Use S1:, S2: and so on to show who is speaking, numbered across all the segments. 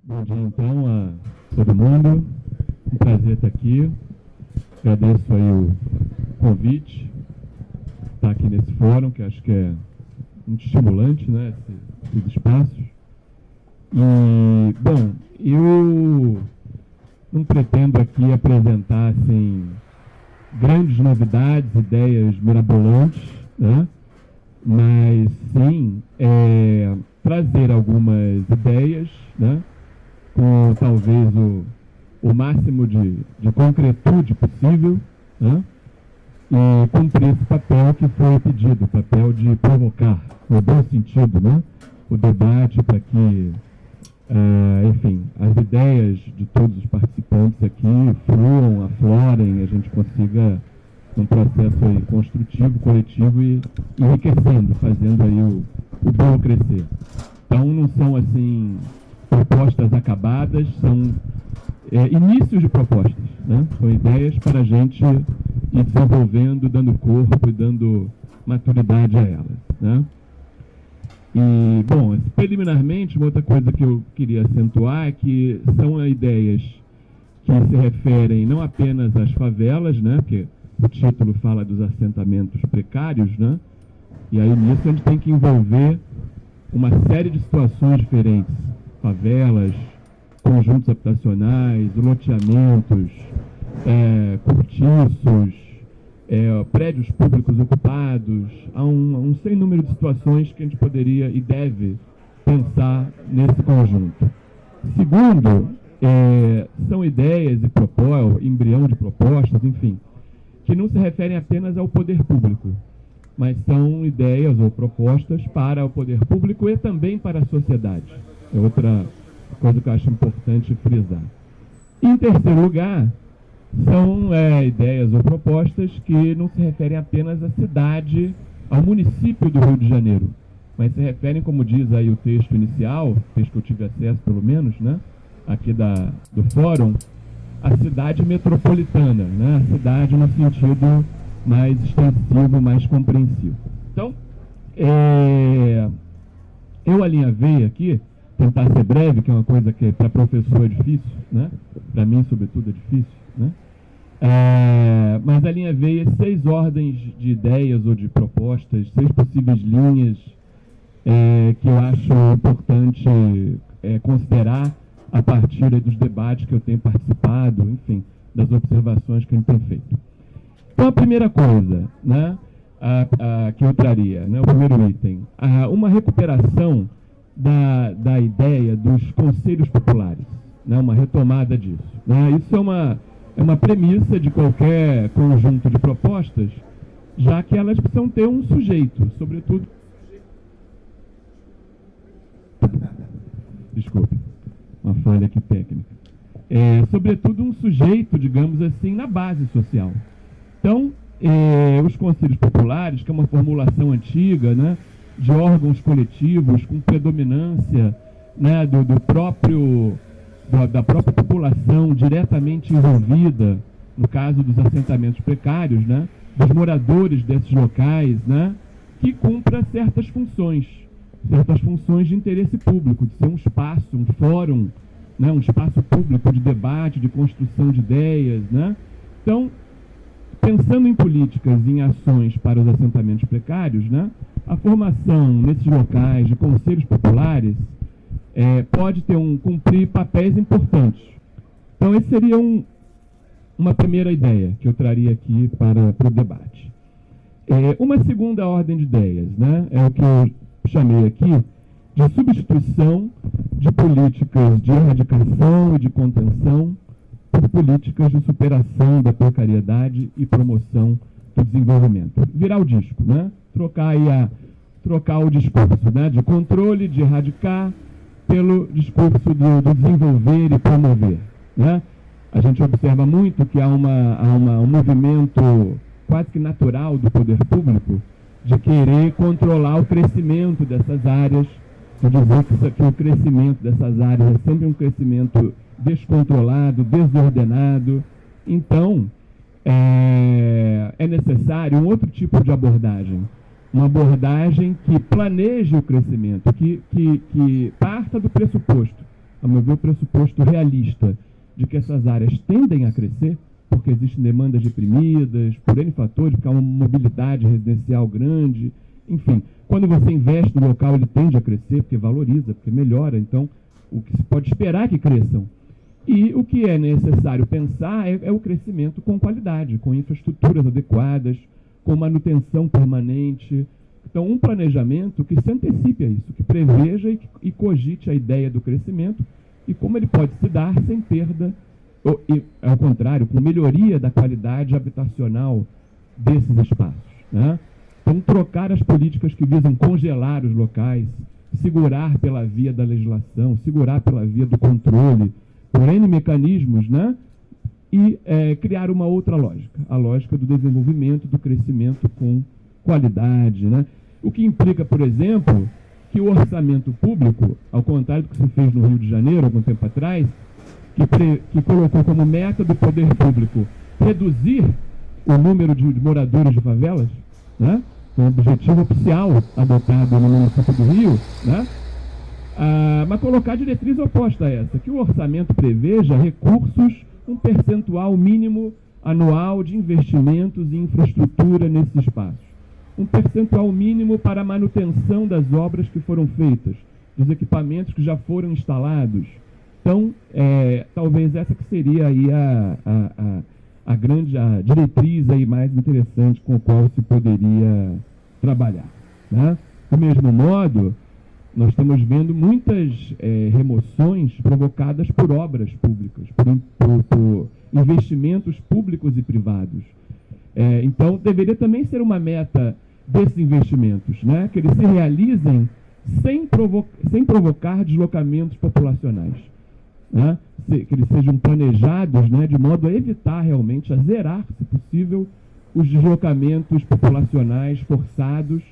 S1: Bom dia, então, a todo mundo. Um prazer estar aqui. Agradeço aí o convite, estar aqui nesse fórum, que acho que é muito estimulante, né, esses espaços. E, bom, eu não pretendo aqui apresentar, assim, grandes novidades, ideias mirabolantes, né, mas, sim, trazer algumas ideias, né, com talvez o máximo de concretude possível, né? E cumprir esse papel que foi pedido, o papel de provocar, no bom sentido, né? O debate para que, enfim, as ideias de todos os participantes aqui fluam, aflorem, a gente consiga um processo aí construtivo, coletivo e enriquecendo, fazendo aí o bolo crescer. Então não são assim propostas acabadas, são inícios de propostas, né? São ideias para a gente ir desenvolvendo, dando corpo e dando maturidade a elas, né? E, bom, preliminarmente, uma outra coisa que eu queria acentuar é que são ideias que se referem não apenas às favelas, né? Porque o título fala dos assentamentos precários, né? E aí nisso a gente tem que envolver uma série de situações diferentes. Favelas, conjuntos habitacionais, loteamentos, cortiços, prédios públicos ocupados. Há um sem número de situações que a gente poderia e deve pensar nesse conjunto. Segundo, são ideias e embrião de propostas, enfim, que não se referem apenas ao poder público, mas são ideias ou propostas para o poder público e também para a sociedade. É outra coisa que eu acho importante frisar. Em terceiro lugar, são ideias ou propostas que não se referem apenas à cidade, ao município do Rio de Janeiro, mas se referem, como diz aí o texto inicial, texto que eu tive acesso pelo menos, né, aqui do fórum, a cidade metropolitana, né, a cidade no sentido mais extensivo, mais compreensivo. Então, eu alinhavei aqui, tentar ser breve, que é uma coisa que para professor é difícil, né? Para mim, sobretudo, é difícil, né? Mas alinhavei 6 ordens de ideias ou de propostas, 6 possíveis linhas que eu acho importante considerar a partir dos debates que eu tenho participado, enfim, das observações que a gente tem feito. Então, a primeira coisa, né, que eu traria, né, o primeiro item, uma recuperação da ideia dos conselhos populares, né, uma retomada disso, né? Isso é uma premissa de qualquer conjunto de propostas, já que elas precisam ter um sujeito, sobretudo... Desculpe, uma falha aqui técnica. Sobretudo um sujeito, digamos assim, na base social. Então, os conselhos populares, que é uma formulação antiga, né, de órgãos coletivos com predominância, né, da própria população diretamente envolvida, no caso dos assentamentos precários, né, dos moradores desses locais, né, que cumpra certas funções de interesse público, de ser um espaço, um fórum, né, um espaço público de debate, de construção de ideias, né. Então, pensando em políticas e em ações para os assentamentos precários, né, a formação nesses locais de conselhos populares pode cumprir papéis importantes. Então, essa seria uma primeira ideia que eu traria aqui para o debate. Uma segunda ordem de ideias, né, é o que eu chamei aqui de substituição de políticas de erradicação e de contenção por políticas de superação da precariedade e promoção do desenvolvimento. Virar o disco, né? Trocar o discurso, né? De controle, de erradicar, pelo discurso do desenvolver e promover, né? A gente observa muito que há um movimento quase que natural do poder público de querer controlar o crescimento dessas áreas, de dizer que o crescimento dessas áreas é sempre um crescimento descontrolado, desordenado. Então, é necessário um outro tipo de abordagem, uma abordagem que planeje o crescimento, que parta do pressuposto a meu ver, o pressuposto realista de que essas áreas tendem a crescer, porque existem demandas reprimidas, por N fatores, porque há uma mobilidade residencial grande, enfim. Quando você investe no local, ele tende a crescer, porque valoriza, porque melhora, então o que se pode esperar é que cresçam. E o que é necessário pensar é o crescimento com qualidade, com infraestruturas adequadas, com manutenção permanente. Então, um planejamento que se antecipe a isso, que preveja e cogite a ideia do crescimento e como ele pode se dar sem perda, ou, ao contrário, com melhoria da qualidade habitacional desses espaços, né? Então, trocar as políticas que visam congelar os locais, segurar pela via da legislação, segurar pela via do controle, por N mecanismos, né? E criar uma outra lógica, a lógica do desenvolvimento, do crescimento com qualidade, né? O que implica, por exemplo, que o orçamento público, ao contrário do que se fez no Rio de Janeiro, algum tempo atrás, que colocou como meta do poder público reduzir o número de moradores de favelas, né? Um objetivo oficial adotado no município do Rio, né? Mas colocar diretriz oposta a essa, que o orçamento preveja recursos, um percentual mínimo anual de investimentos em infraestrutura nesses espaços. Um percentual mínimo para a manutenção das obras que foram feitas, dos equipamentos que já foram instalados. Então, talvez essa que seria aí a diretriz aí mais interessante com a qual se poderia trabalhar, né? Do mesmo modo, nós estamos vendo muitas remoções provocadas por obras públicas, por investimentos públicos e privados. Então, deveria também ser uma meta desses investimentos, né? Que eles se realizem sem provocar deslocamentos populacionais, né? Que eles sejam planejados, né, de modo a evitar realmente, a zerar, se possível, os deslocamentos populacionais forçados,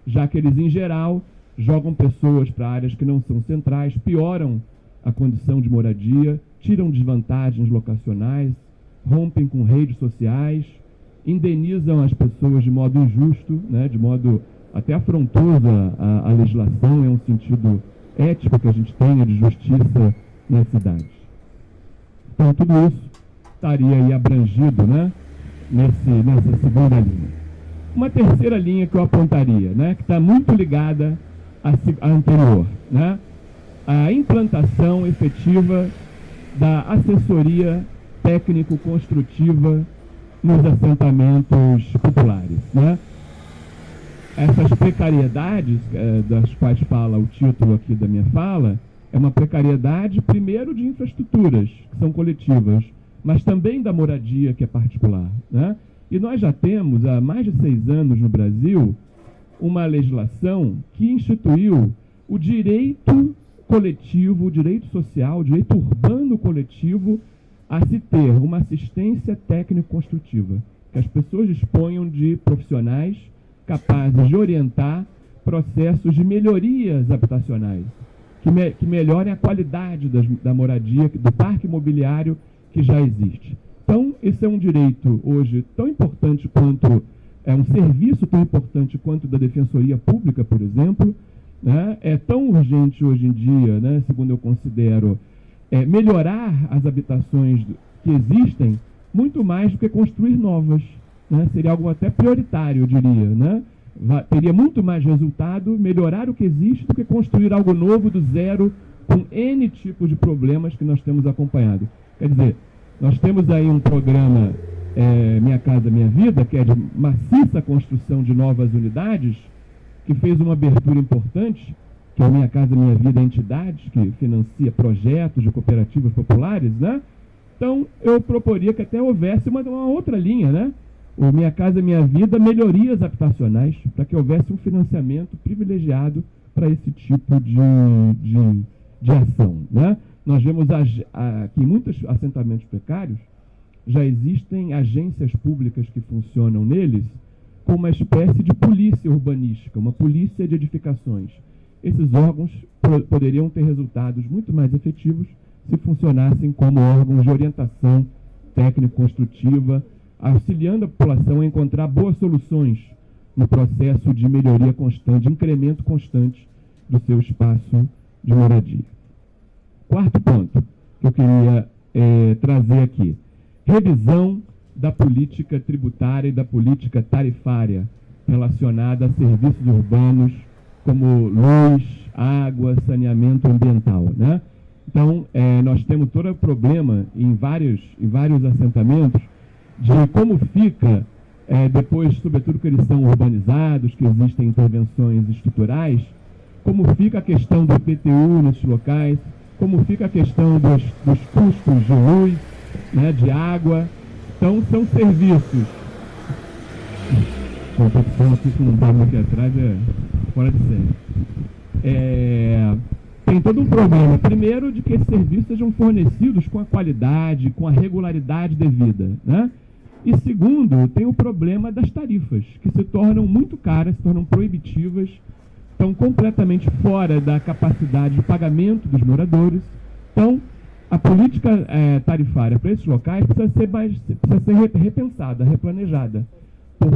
S1: já que eles, em geral, jogam pessoas para áreas que não são centrais, pioram a condição de moradia, tiram desvantagens locacionais, rompem com redes sociais, indenizam as pessoas de modo injusto, né, de modo até afrontoso à legislação, é um sentido ético que a gente tenha de justiça nas cidades. Então, tudo isso estaria aí abrangido, né, nessa segunda linha. Uma terceira linha que eu apontaria, né, que está muito ligada à anterior, né, a implantação efetiva da assessoria técnico-construtiva nos assentamentos populares, né? Essas precariedades das quais fala o título aqui da minha fala, é uma precariedade, primeiro, de infraestruturas, que são coletivas, mas também da moradia, que é particular, né? E nós já temos, há mais de 6 anos no Brasil, uma legislação que instituiu o direito coletivo, o direito social, o direito urbano coletivo a se ter uma assistência técnico-construtiva, que as pessoas disponham de profissionais capazes de orientar processos de melhorias habitacionais, que melhorem a qualidade da moradia, do parque imobiliário que já existe. Então, esse é um direito hoje tão importante quanto, é um serviço tão importante quanto da Defensoria Pública, por exemplo, né? É tão urgente hoje em dia, né, segundo eu considero, melhorar as habitações que existem, muito mais do que construir novas, né? Seria algo até prioritário, eu diria, né? Teria muito mais resultado melhorar o que existe do que construir algo novo do zero, com N tipos de problemas que nós temos acompanhado. Quer dizer, nós temos aí um programa Minha Casa Minha Vida, que é de maciça construção de novas unidades, que fez uma abertura importante, que é o Minha Casa Minha Vida Entidades, que financia projetos de cooperativas populares, né? Então, eu proporia que até houvesse uma outra linha, né? O Minha Casa Minha Vida, melhorias habitacionais, para que houvesse um financiamento privilegiado para esse tipo de ação, né? Nós vemos que em muitos assentamentos precários já existem agências públicas que funcionam neles com uma espécie de polícia urbanística, uma polícia de edificações. Esses órgãos poderiam ter resultados muito mais efetivos se funcionassem como órgãos de orientação técnico-construtiva, auxiliando a população a encontrar boas soluções no processo de melhoria constante, de incremento constante do seu espaço de moradia. quarto ponto que eu queria trazer aqui. Revisão da política tributária e da política tarifária relacionada a serviços urbanos como luz, água, saneamento ambiental, né? Então, nós temos todo o problema em vários assentamentos de como fica, depois, sobretudo que eles são urbanizados, que existem intervenções estruturais, como fica a questão do IPTU nesses locais, como fica a questão dos custos de luz, né, de água. Então, são serviços. A competição aqui que não está aqui atrás é fora de série. Tem todo um problema, primeiro, de que esses serviços sejam fornecidos com a qualidade, com a regularidade devida, né? E segundo, tem o problema das tarifas, que se tornam muito caras, se tornam proibitivas, estão completamente fora da capacidade de pagamento dos moradores. Então, a política tarifária para esses locais precisa ser repensada, replanejada,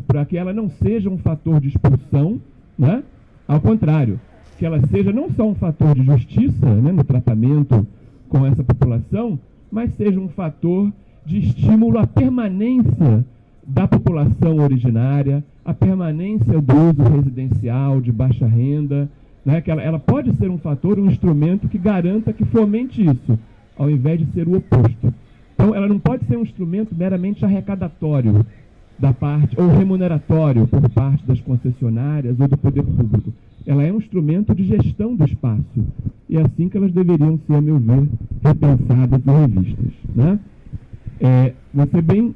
S1: para que ela não seja um fator de expulsão, né? Ao contrário, que ela seja não só um fator de justiça, né, no tratamento com essa população, mas seja um fator de estímulo à permanência da população originária, à permanência do uso residencial de baixa renda, né, que ela pode ser um fator, um instrumento que garanta, que fomente isso, ao invés de ser o oposto. Então, ela não pode ser um instrumento meramente arrecadatório da parte, ou remuneratório por parte das concessionárias ou do poder público. Ela é um instrumento de gestão do espaço. E é assim que elas deveriam ser, a meu ver, repensadas e revistas, né? Vou ser bem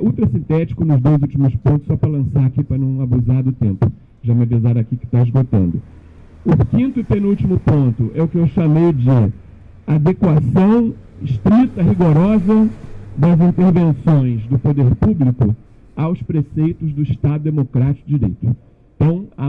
S1: ultrasintético nos dois últimos pontos, só para lançar aqui, para não abusar do tempo. Já me avisaram aqui que está esgotando. O quinto e penúltimo ponto é o que eu chamei de adequação estrita, rigorosa das intervenções do poder público aos preceitos do Estado Democrático de Direito. Então, há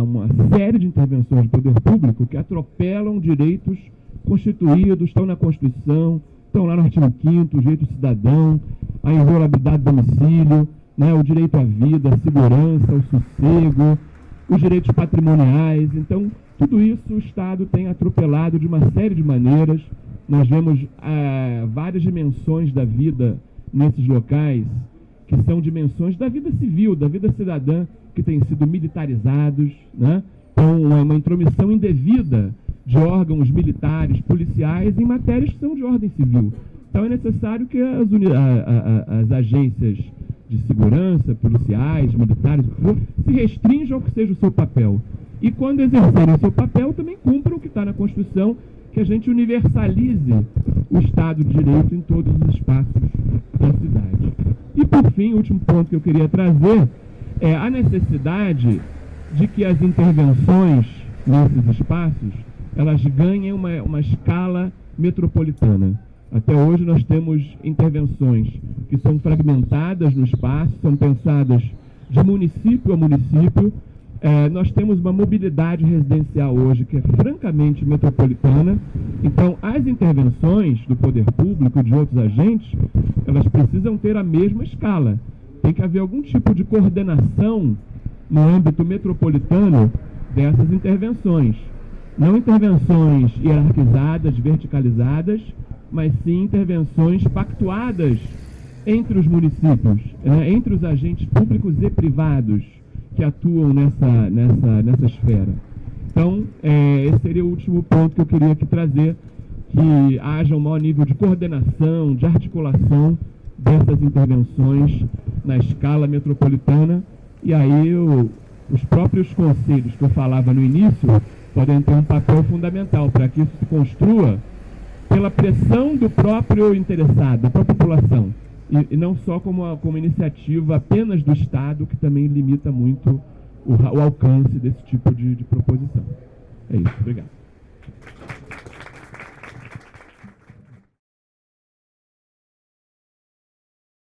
S1: uma série de intervenções do poder público que atropelam direitos constituídos, estão na Constituição, estão lá no artigo 5º, o direito cidadão, a inviolabilidade do domicílio, né, o direito à vida, a segurança, o sossego, os direitos patrimoniais. Então, tudo isso o Estado tem atropelado de uma série de maneiras. Nós vemos várias dimensões da vida nesses locais, que são dimensões da vida civil, da vida cidadã, que têm sido militarizados, né? Então, uma intromissão indevida de órgãos militares, policiais, em matérias que são de ordem civil. Então, é necessário que as agências de segurança, policiais, militares, se restringam ao que seja o seu papel. E, quando exercerem o seu papel, também cumpram o que está na Constituição, que a gente universalize o Estado de Direito em todos os espaços da cidade. E, por fim, o último ponto que eu queria trazer é a necessidade de que as intervenções nesses espaços, elas ganhem uma escala metropolitana. Até hoje nós temos intervenções que são fragmentadas no espaço, são pensadas de município a município. Nós temos uma mobilidade residencial hoje que é francamente metropolitana. Então, as intervenções do poder público e de outros agentes, elas precisam ter a mesma escala. Tem que haver algum tipo de coordenação no âmbito metropolitano dessas intervenções. Não intervenções hierarquizadas, verticalizadas, mas sim intervenções pactuadas entre os municípios, entre os agentes públicos e privados que atuam nessa esfera. Então, esse seria o último ponto que eu queria aqui trazer, que haja um maior nível de coordenação, de articulação dessas intervenções na escala metropolitana, e aí os próprios conselhos que eu falava no início podem ter um papel fundamental para que isso se construa pela pressão do próprio interessado, da própria população, e não só como iniciativa apenas do Estado, que também limita muito o alcance desse tipo de proposição. É isso, obrigado.